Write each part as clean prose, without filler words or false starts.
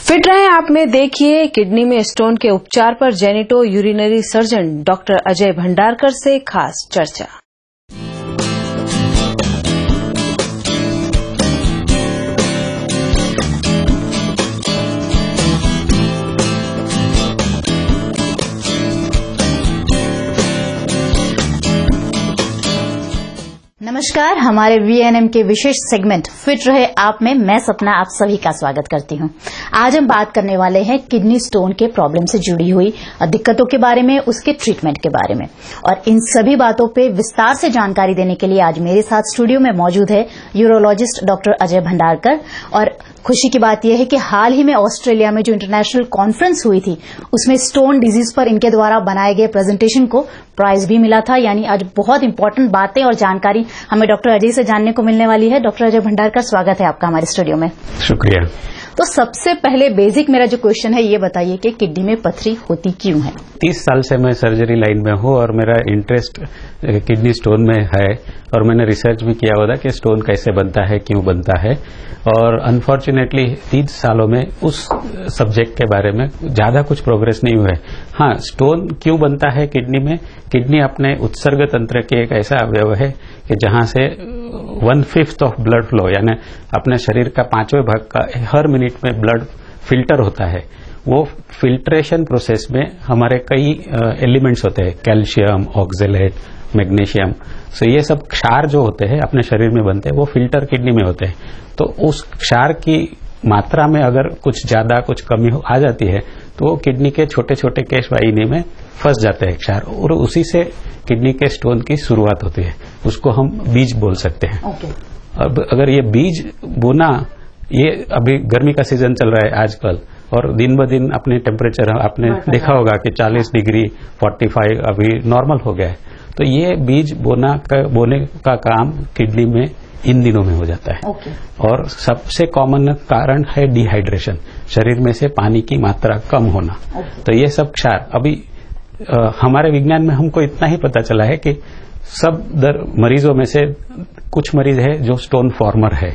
Fit रहे आप में देखिए किडनी में स्टोन के उपचार पर genito urinary surgeon doctor Ajay Bhandarkar से खास चर्चा। नमस्कार, हमारे वीएनएम के विशेष सेगमेंट फिट रहे आप में मैं सपना आप सभी का स्वागत करती हूं। आज हम बात करने वाले हैं किडनी स्टोन के प्रॉब्लम से जुड़ी हुई दिक्कतों के बारे में, उसके ट्रीटमेंट के बारे में, और इन सभी बातों पे विस्तार से जानकारी देने के लिए आज मेरे साथ स्टूडियो में मौजूद है यूरोलॉजिस्ट डॉक्टर अजय भंडारकर। और खुशी की बात यह है कि हाल ही में ऑस्ट्रेलिया में जो इंटरनेशनल कॉन्फ्रेंस हुई थी उसमें स्टोन डिजीज पर इनके द्वारा बनाए गए प्रेजेंटेशन को प्राइज भी मिला था। यानी आज बहुत इंपॉर्टेंट बातें और जानकारी हमें डॉक्टर अजय से जानने को मिलने वाली है। डॉक्टर अजय भंडारकर, स्वागत है आपका हमारे स्टूडियो में। शुक्रिया। तो सबसे पहले बेसिक मेरा जो क्वेश्चन है ये बताइए कि किडनी में पथरी होती क्यों है? 30 साल से मैं सर्जरी लाइन में हूँ और मेरा इंटरेस्ट किडनी स्टोन में है और मैंने रिसर्च भी किया हुआ था कि स्टोन कैसे बनता है, क्यों बनता है। और अनफॉर्चुनेटली 30 सालों में उस सब्जेक्ट के बारे में ज्यादा कुछ प्रोग्रेस नहीं हुआ है। हाँ, स्टोन क्यों बनता है किडनी में? किडनी अपने उत्सर्ग तंत्र के एक ऐसा अवयव है कि जहां से 1/5 ऑफ ब्लड फ्लो, यानी अपने शरीर का 5वें भाग का हर मिनट में ब्लड फिल्टर होता है। वो फिल्ट्रेशन प्रोसेस में हमारे कई एलिमेंट्स होते हैं, कैल्शियम, ऑक्जेलेट, मैग्नीशियम। सो ये सब क्षार जो होते हैं अपने शरीर में बनते हैं, वो फिल्टर किडनी में होते हैं। तो उस क्षार की मात्रा में अगर कुछ ज्यादा कुछ कमी आ जाती है तो वो किडनी के छोटे छोटे केश वाहिनी में फंस जाते हैं क्षार, और उसी से किडनी के स्टोन की शुरुआत होती है। उसको हम बीज बोल सकते हैं। अब अगर ये बीज बोना, ये अभी गर्मी का सीजन चल रहा है आजकल और दिन ब दिन अपने टेम्परेचर आपने देखा होगा कि 40 डिग्री 45 अभी नॉर्मल हो गया है। तो ये बीज बोने का काम किडनी में इन दिनों में हो जाता है। और सबसे कॉमन कारण है डिहाइड्रेशन, शरीर में से पानी की मात्रा कम होना। तो ये सब क्षार अभी हमारे विज्ञान में हमको इतना ही पता चला है कि सब मरीजों में से कुछ मरीज है जो स्टोन फॉर्मर है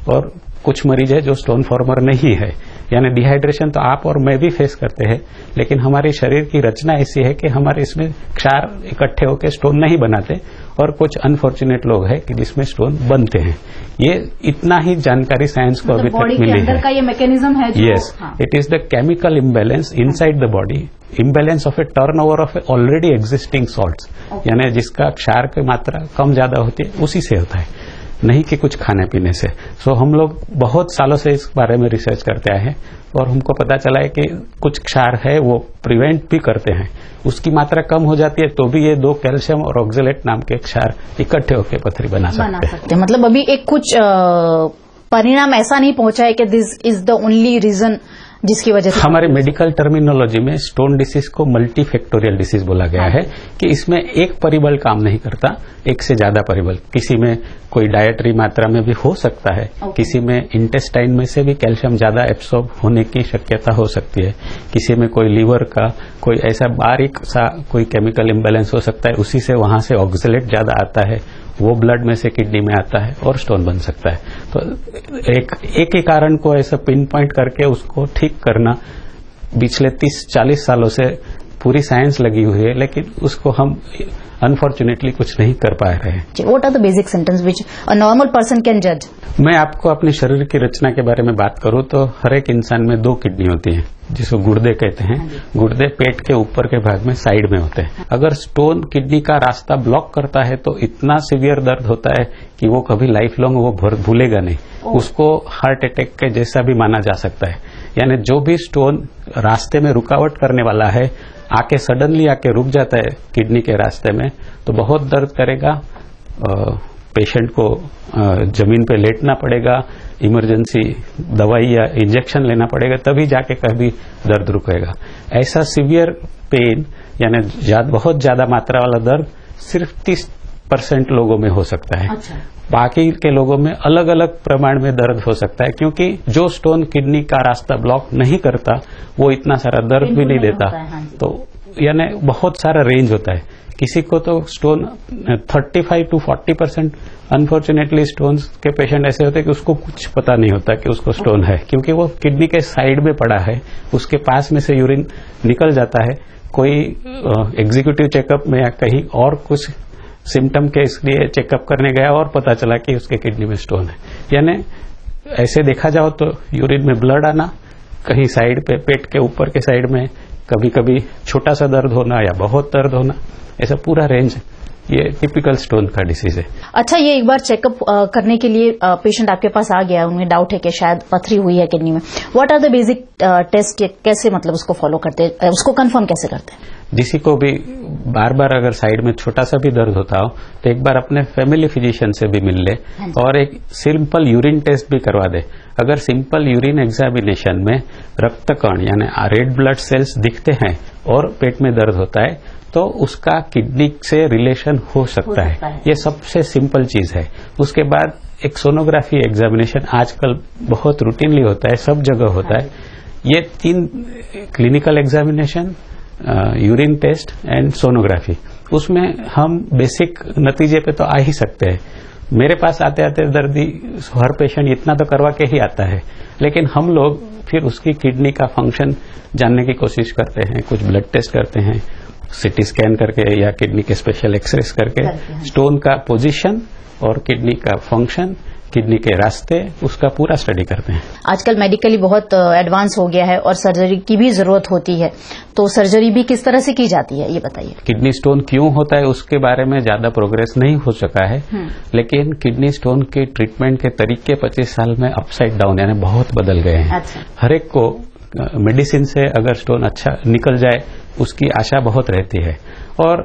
और कुछ मरीज है जो स्टोन फॉर्मर नहीं है। यानी डिहाइड्रेशन तो आप और मैं भी फेस करते हैं, लेकिन हमारे शरीर की रचना ऐसी है कि हमारे इसमें क्षार इकट्ठे होकर स्टोन नहीं बनाते, और कुछ अनफॉर्चुनेट लोग हैं कि जिसमें स्टोन बनते हैं। ये इतना ही जानकारी साइंस को अभी तक मिली है। का ये मैकेनिज्म है जो, yes, it is the chemical imbalance inside the body, imbalance of A turnover of A already existing salts, यानी जिसका क्षार की मात्रा कम ज्यादा होती है उसी से होता है, नहीं कि कुछ खाने पीने से। सो हम लोग बहुत सालों से इस बारे में रिसर्च करते आए हैं और हमको पता चला है कि कुछ क्षार है वो प्रिवेंट भी करते हैं। उसकी मात्रा कम हो जाती है तो भी ये 2 कैल्शियम और ऑक्जेलेट नाम के क्षार इकट्ठे होकर पथरी बना सकते हैं। मतलब अभी एक कुछ परिणाम ऐसा नहीं पहुंचा है कि this is the only reason जिसकी वजह से। हमारे मेडिकल टर्मिनोलॉजी में स्टोन डिसीज को मल्टीफैक्टोरियल डिसीज बोला गया है कि इसमें एक परिबल काम नहीं करता, एक से ज्यादा परिबल। किसी में कोई डायटरी मात्रा में भी हो सकता है, किसी में इंटेस्टाइन में से भी कैल्शियम ज्यादा एब्सॉर्ब होने की शक्यता हो सकती है, किसी में कोई लीवर का कोई ऐसा बारीक सा कोई केमिकल इम्बैलेंस हो सकता है, उसी से वहां से ऑक्जेलेट ज्यादा आता है, वो ब्लड में से किडनी में आता है और स्टोन बन सकता है। तो एक ही कारण को ऐसा पिन पॉइंट करके उसको ठीक करना पिछले 30-40 सालों से पूरी साइंस लगी हुई है, लेकिन उसको हम अनफॉर्चुनेटली कुछ नहीं कर पा रहे हैं। What are the basic symptoms which a normal person can जज? मैं आपको अपने शरीर की रचना के बारे में बात करूं तो हर एक इंसान में 2 किडनी होती हैं, जिसको गुर्दे कहते हैं। गुर्दे पेट के ऊपर के भाग में साइड में होते हैं। अगर स्टोन किडनी का रास्ता ब्लॉक करता है तो इतना सीवियर दर्द होता है कि वो कभी लाइफ लॉन्ग वो भूलेगा नहीं। उसको हार्ट अटैक के जैसा भी माना जा सकता है। यानी जो भी स्टोन रास्ते में रुकावट करने वाला है आके सडनली आके रुक जाता है किडनी के रास्ते में तो बहुत दर्द करेगा। पेशेंट को जमीन पे लेटना पड़ेगा, इमरजेंसी दवाई या इंजेक्शन लेना पड़ेगा, तभी जाके कभी दर्द रुकेगा। ऐसा सीवियर पेन यानी बहुत ज्यादा मात्रा वाला दर्द सिर्फ 30% लोगों में हो सकता है। अच्छा। बाकी के लोगों में अलग अलग प्रमाण में दर्द हो सकता है, क्योंकि जो स्टोन किडनी का रास्ता ब्लॉक नहीं करता वो इतना सारा दर्द भी नहीं देता। तो यानी बहुत सारा रेंज होता है किसी को तो स्टोन 35 to 40%। अनफॉर्चुनेटली स्टोन के पेशेंट ऐसे होते हैं कि उसको कुछ पता नहीं होता कि उसको स्टोन है, क्योंकि वो किडनी के साइड में पड़ा है, उसके पास में से यूरिन निकल जाता है। कोई एग्जीक्यूटिव चेकअप में या कहीं और कुछ सिम्टम के इसलिए चेकअप करने गया और पता चला कि उसके किडनी में स्टोन है। यानी ऐसे देखा जाओ तो यूरिन में ब्लड आना, कहीं साइड पे पेट के ऊपर के साइड में कभी कभी छोटा सा दर्द होना या बहुत दर्द होना, ऐसा पूरा रेंज ये टिपिकल स्टोन का डिसीज है। अच्छा, ये एक बार चेकअप करने के लिए पेशेंट आपके पास आ गया, उन्हें डाउट है कि शायद पथरी हुई है किडनी में, what are the basic test, कैसे मतलब उसको फॉलो करते हैं, उसको कंफर्म कैसे करते हैं? किसी को भी बार बार अगर साइड में छोटा सा भी दर्द होता हो तो एक बार अपने फैमिली फिजिशियन से भी मिल ले और एक सिंपल यूरिन टेस्ट भी करवा दे। अगर सिंपल यूरिन एग्जामिनेशन में रक्त कण यानी रेड ब्लड सेल्स दिखते हैं और पेट में दर्द होता है तो उसका किडनी से रिलेशन हो सकता है। ये सबसे सिंपल चीज है। उसके बाद एक सोनोग्राफी एग्जामिनेशन आजकल बहुत रूटीनली होता है, सब जगह होता है। ये 3 clinical examination, urine test and sonography, उसमें हम बेसिक नतीजे पे तो आ ही सकते हैं। मेरे पास आते आते दर्दी हर पेशेंट इतना तो करवा के ही आता है, लेकिन हम लोग फिर उसकी किडनी का फंक्शन जानने की कोशिश करते हैं, कुछ ब्लड टेस्ट करते हैं, सीटी स्कैन करके या किडनी के स्पेशल एक्सरेस करके स्टोन का पोजीशन और किडनी का फंक्शन, किडनी के रास्ते, उसका पूरा स्टडी करते हैं। आजकल मेडिकली बहुत एडवांस हो गया है और सर्जरी की भी जरूरत होती है, तो सर्जरी भी किस तरह से की जाती है ये बताइए। किडनी स्टोन क्यों होता है उसके बारे में ज्यादा प्रोग्रेस नहीं हो सका है, लेकिन किडनी स्टोन के ट्रीटमेंट के तरीके 25 साल में अपसाइड डाउन यानी बहुत बदल गए हैं। अच्छा। हर एक को मेडिसिन से अगर स्टोन अच्छा निकल जाए उसकी आशा बहुत रहती है। और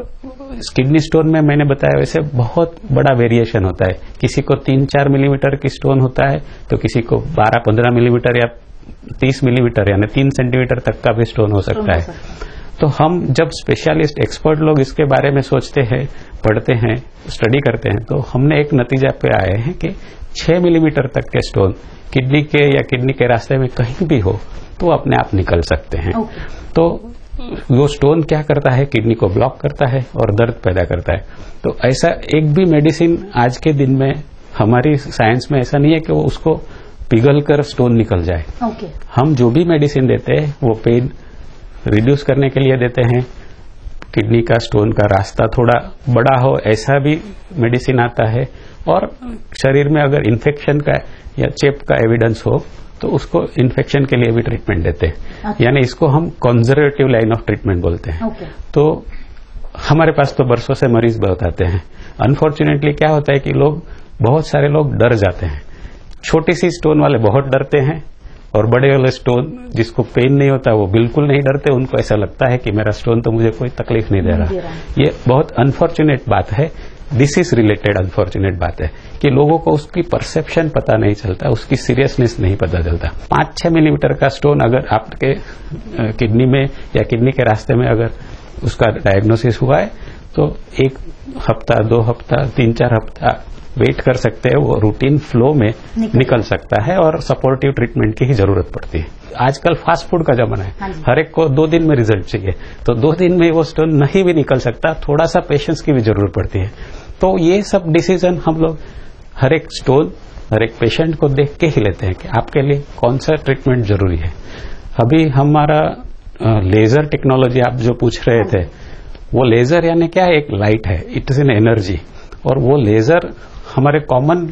किडनी स्टोन में मैंने बताया वैसे बहुत बड़ा वेरिएशन होता है। किसी को 3-4 मिलीमीटर की स्टोन होता है तो किसी को 12-15 मिलीमीटर या 30 मिलीमीटर यानी 3 सेंटीमीटर तक का भी स्टोन हो सकता है। तो हम जब स्पेशलिस्ट एक्सपर्ट लोग इसके बारे में सोचते हैं, पढ़ते हैं, स्टडी करते हैं, तो हमने एक नतीजा पे आए हैं कि 6 मिलीमीटर तक के स्टोन किडनी के या किडनी के रास्ते में कहीं भी हो तो अपने आप निकल सकते हैं। तो वो स्टोन क्या करता है, किडनी को ब्लॉक करता है और दर्द पैदा करता है। तो ऐसा एक भी मेडिसिन आज के दिन में हमारी साइंस में ऐसा नहीं है कि वो उसको पिघल कर स्टोन निकल जाए। हम जो भी मेडिसिन देते हैं वो पेन रिड्यूस करने के लिए देते हैं। किडनी का स्टोन का रास्ता थोड़ा बड़ा हो ऐसा भी मेडिसिन आता है, और शरीर में अगर इन्फेक्शन का या चेप का एविडेंस हो तो उसको इन्फेक्शन के लिए भी ट्रीटमेंट देते हैं। यानी इसको हम कंजर्वेटिव लाइन ऑफ ट्रीटमेंट बोलते हैं। तो हमारे पास तो बरसों से मरीज बहुत आते हैं। अनफॉर्चुनेटली क्या होता है कि बहुत सारे लोग डर जाते हैं। छोटी सी स्टोन वाले बहुत डरते हैं और बड़े वाले स्टोन जिसको पेन नहीं होता वो बिल्कुल नहीं डरते। उनको ऐसा लगता है कि मेरा स्टोन तो मुझे कोई तकलीफ नहीं दे रहा। ये बहुत अनफॉर्चुनेट बात है, डिसीज रिलेटेड अनफॉर्चुनेट बात है कि लोगों को उसकी परसेप्शन पता नहीं चलता, उसकी सीरियसनेस नहीं पता चलता। 5-6 मिलीमीटर का स्टोन अगर आपके किडनी में या किडनी के रास्ते में अगर उसका डायग्नोसिस हुआ है तो 1 हफ्ता, 2 हफ्ता, 3-4 हफ्ता वेट कर सकते हैं। वो रूटीन फ्लो में निकल सकता है और सपोर्टिव ट्रीटमेंट की ही जरूरत पड़ती है। आजकल फास्ट फूड का जमाना है, हर एक को 2 दिन में रिजल्ट चाहिए, तो 2 दिन में वो स्टोन नहीं भी निकल सकता, थोड़ा सा पेशेंस की भी जरूरत पड़ती है। तो ये सब डिसीजन हम लोग हर एक स्टोन, हर एक पेशेंट को देख के ही लेते हैं कि आपके लिए कौन सा ट्रीटमेंट जरूरी है। अभी हमारा लेजर टेक्नोलॉजी आप जो पूछ रहे थे, वो लेजर यानी क्या है, एक लाइट है, इट इज एन एनर्जी। और वो लेजर हमारे कॉमन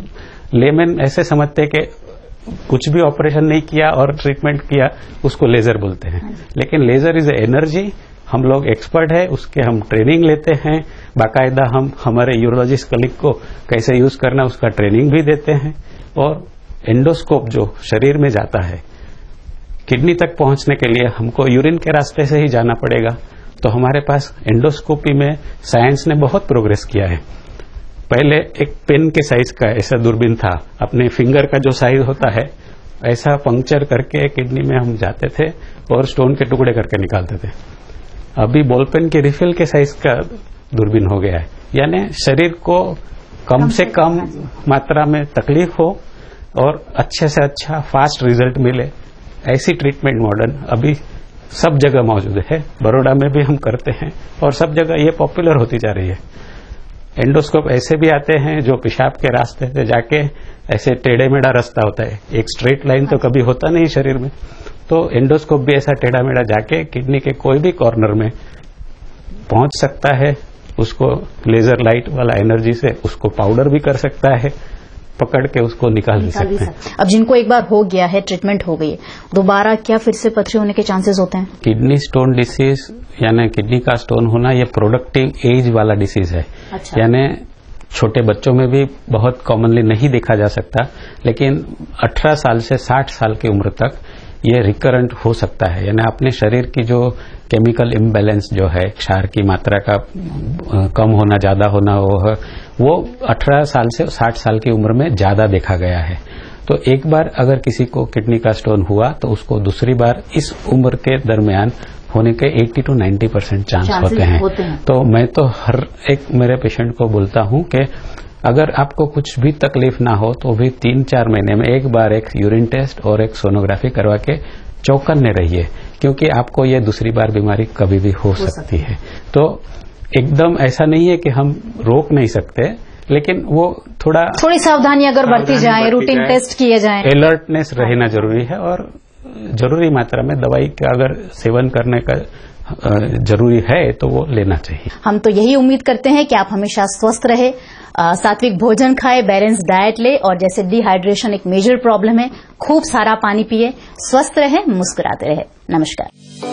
लेमन ऐसे समझते हैं कि कुछ भी ऑपरेशन नहीं किया और ट्रीटमेंट किया उसको लेजर बोलते हैं, लेकिन लेजर इज ए एनर्जी। हम लोग एक्सपर्ट है, उसके हम ट्रेनिंग लेते हैं, बाकायदा हम हमारे यूरोलॉजिस्ट कलीग को कैसे यूज करना उसका ट्रेनिंग भी देते हैं। और एंडोस्कोप जो शरीर में जाता है, किडनी तक पहुंचने के लिए हमको यूरिन के रास्ते से ही जाना पड़ेगा। तो हमारे पास एंडोस्कोपी में साइंस ने बहुत प्रोग्रेस किया है। पहले एक पेन के साइज का ऐसा दूरबीन था, अपने फिंगर का जो साइज होता है ऐसा पंक्चर करके किडनी में हम जाते थे और स्टोन के टुकड़े करके निकालते थे। अभी बॉल पेन के रिफिल के साइज का दूरबीन हो गया है, यानी शरीर को कम से कम मात्रा में तकलीफ हो और अच्छे से अच्छा फास्ट रिजल्ट मिले, ऐसी ट्रीटमेंट मॉडर्न अभी सब जगह मौजूद है। बड़ौदा में भी हम करते हैं और सब जगह ये पॉपुलर होती जा रही है। एंडोस्कोप ऐसे भी आते हैं जो पेशाब के रास्ते से जाके ऐसे टेढ़े मेढ़ा रास्ता होता है, एक स्ट्रेट लाइन तो कभी होता नहीं शरीर में, तो एंडोस्कोप भी ऐसा टेढ़ा मेढ़ा जाके किडनी के कोई भी कॉर्नर में पहुंच सकता है। उसको लेजर लाइट वाला एनर्जी से उसको पाउडर भी कर सकता है, पकड़ के उसको निकाल भी सकते हैं। अब जिनको एक बार हो गया है, ट्रीटमेंट हो गई है, दोबारा क्या फिर से पथरी होने के चांसेस होते हैं? किडनी स्टोन डिसीज यानी किडनी का स्टोन होना ये प्रोडक्टिव एज वाला डिसीज है। अच्छा। यानी छोटे बच्चों में भी बहुत कॉमनली नहीं देखा जा सकता, लेकिन 18 साल से 60 साल की उम्र तक ये रिकरेंट हो सकता है। यानी अपने शरीर की जो केमिकल इम्बैलेंस जो है, क्षार की मात्रा का कम होना ज्यादा होना, वो 18 साल से 60 साल की उम्र में ज्यादा देखा गया है। तो एक बार अगर किसी को किडनी का स्टोन हुआ तो उसको दूसरी बार इस उम्र के दरमियान होने के 80 to 90% चांस होते हैं। तो मैं तो हर एक मेरे पेशेंट को बोलता हूं कि अगर आपको कुछ भी तकलीफ ना हो तो भी 3-4 महीने में एक बार एक यूरिन टेस्ट और एक सोनोग्राफी करवा के चौकन्ने रहिए, क्योंकि आपको ये दूसरी बार बीमारी कभी भी हो सकती है। तो एकदम ऐसा नहीं है कि हम रोक नहीं सकते, लेकिन वो थोड़ी सावधानी अगर बरती जाए, रूटीन टेस्ट किए जाए, अलर्टनेस रहना जरूरी है और जरूरी मात्रा में दवाई का अगर सेवन करने का जरूरी है तो वो लेना चाहिए। हम तो यही उम्मीद करते हैं कि आप हमेशा स्वस्थ रहे, सात्विक भोजन खाए, बैलेंस डाइट ले, और जैसे डिहाइड्रेशन एक मेजर प्रॉब्लम है, खूब सारा पानी पिए, स्वस्थ रहे, मुस्कुराते रहे। नमस्कार।